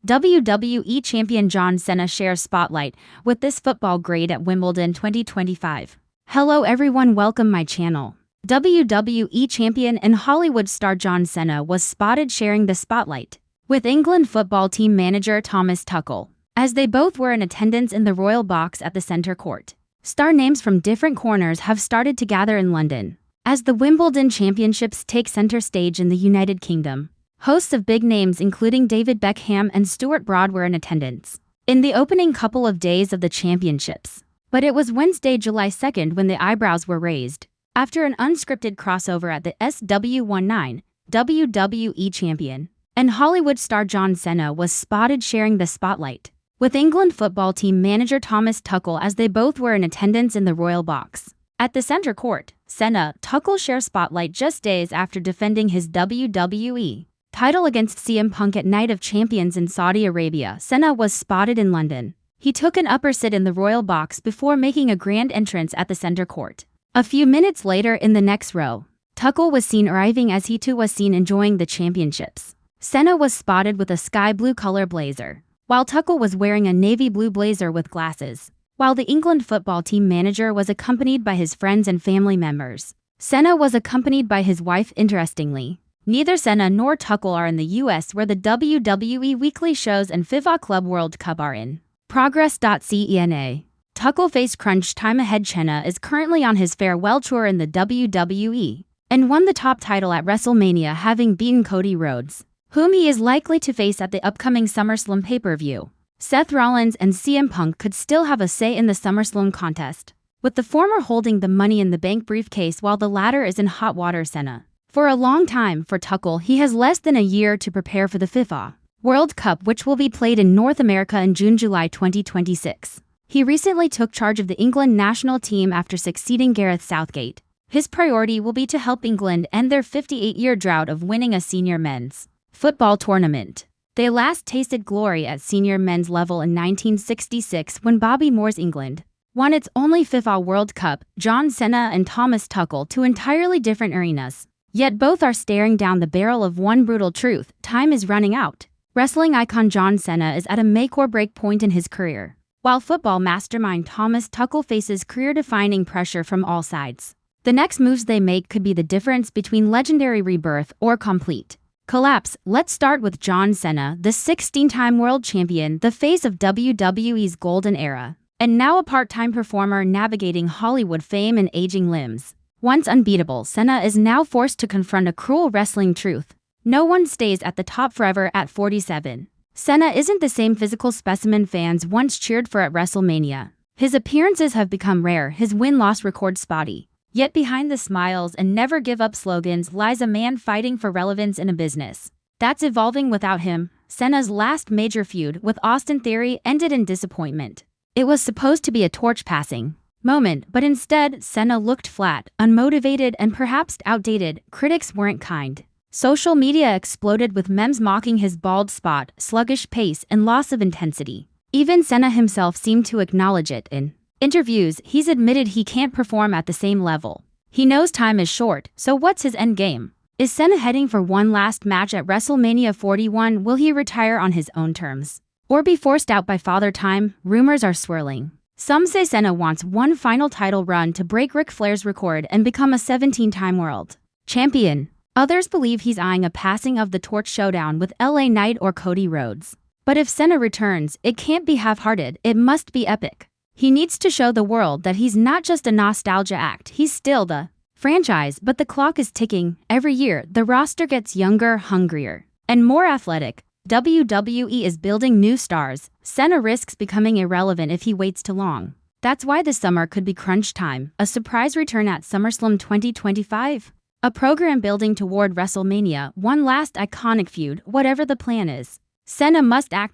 WWE Champion John Cena shares spotlight with this football great at Wimbledon 2025. Hello everyone, welcome my channel. WWE Champion and Hollywood star John Cena was spotted sharing the spotlight with England football team manager Thomas Tuchel, as they both were in attendance in the royal box at the centre court. Star names from different corners have started to gather in London as the Wimbledon Championships take centre stage in the United Kingdom. Hosts of big names including David Beckham and Stuart Broad were in attendance in the opening couple of days of the championships. But it was Wednesday, July 2nd when the eyebrows were raised after an unscripted crossover at the SW19 WWE Champion and Hollywood star John Cena was spotted sharing the spotlight with England football team manager Thomas Tuchel as they both were in attendance in the royal box. At the centre court, Tuchel share spotlight just days after defending his WWE title against CM Punk at Night of Champions in Saudi Arabia. Cena was spotted in London. He took an upper sit in the royal box before making a grand entrance at the centre court. A few minutes later in the next row, Tuchel was seen arriving as he too was seen enjoying the championships. Cena was spotted with a sky blue color blazer, while Tuchel was wearing a navy blue blazer with glasses. While the England football team manager was accompanied by his friends and family members, Cena was accompanied by his wife. Interestingly, neither Cena nor Tuchel are in the US where the WWE weekly shows and FIFA Club World Cup are in progress. Cena Tuchel faced crunch time ahead. Cena is currently on his farewell tour in the WWE and won the top title at WrestleMania, having beaten Cody Rhodes, whom he is likely to face at the upcoming SummerSlam pay-per-view. Seth Rollins and CM Punk could still have a say in the SummerSlam contest, with the former holding the Money in the Bank briefcase while the latter is in hot water. Cena for a long time. For Tuchel, he has less than a year to prepare for the FIFA World Cup, which will be played in North America in June-July 2026. He recently took charge of the England national team after succeeding Gareth Southgate. His priority will be to help England end their 58-year drought of winning a senior men's football tournament. They last tasted glory at senior men's level in 1966 when Bobby Moore's England won its only FIFA World Cup. John Cena and Thomas Tuchel, two entirely different arenas, yet both are staring down the barrel of one brutal truth: time is running out. Wrestling icon John Cena is at a make-or-break point in his career, while football mastermind Thomas Tuchel faces career-defining pressure from all sides. The next moves they make could be the difference between legendary rebirth or complete collapse. Let's start with John Cena, the 16-time world champion, the face of WWE's golden era, and now a part-time performer navigating Hollywood fame and aging limbs. Once unbeatable, Cena is now forced to confront a cruel wrestling truth: no one stays at the top forever. At 47, Cena isn't the same physical specimen fans once cheered for at WrestleMania. His appearances have become rare, his win-loss record spotty. Yet behind the smiles and never give up slogans lies a man fighting for relevance in a business that's evolving without him. Cena's last major feud with Austin Theory ended in disappointment. It was supposed to be a torch-passing moment, but instead, Cena looked flat, unmotivated, and perhaps outdated. Critics weren't kind. Social media exploded with memes mocking his bald spot, sluggish pace, and loss of intensity. Even Cena himself seemed to acknowledge it. In interviews, he's admitted he can't perform at the same level. He knows time is short, so what's his end game? Is Cena heading for one last match at WrestleMania 41? Will he retire on his own terms or be forced out by Father Time? Rumors are swirling. Some say Cena wants one final title run to break Ric Flair's record and become a 17-time world champion. Others believe he's eyeing a passing of the torch showdown with LA Knight or Cody Rhodes. But if Cena returns, it can't be half-hearted, it must be epic. He needs to show the world that he's not just a nostalgia act, he's still the franchise. But the clock is ticking. Every year, the roster gets younger, hungrier, and more athletic. WWE is building new stars. Cena risks becoming irrelevant if he waits too long. That's why this summer could be crunch time, a surprise return at SummerSlam 2025, a program building toward WrestleMania, one last iconic feud. Whatever the plan is, Cena must act